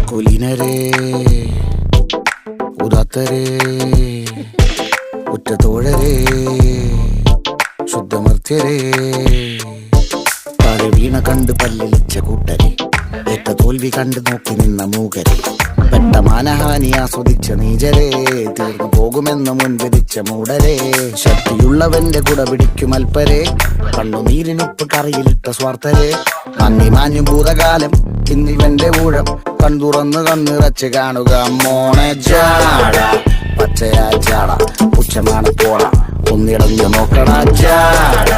കുലീനരേ ഉദാത്തരേ ഉറ്റതോഴരേ ശുദ്ധമർത്യരേ താഴെ വീണ കണ്ട് പല്ലിളിച്ച കൂട്ടരെ ഏറ്റ തോൽവി കണ്ട് നോക്കി നിന്ന മൂകരെ പെട്ട മാനഹാനി ആസ്വദിച്ച നീചരെ തീർന്നു പോകുമെന്ന് മുൻവിധിച്ച മൂടരെ ശക്തിയുള്ളവന്റെ കുട പിടിക്കും അൽപ്പരെ കണ്ണുനീരിനുപ്പ് കറിയിലിട്ട സ്വാർത്ഥരെ നന്ദി മാഞ്ഞു ഭൂതകാലം ഇന്നിവന്റെ ഊഴം കൺതുറന്ന് കണ്ണിറച്ച് കാണുക മോണെ ജാട പച്ചയാ ചാട പുച്ഛമാണ് പോള ഒന്നിടഞ്ഞു നോക്കണ ജാട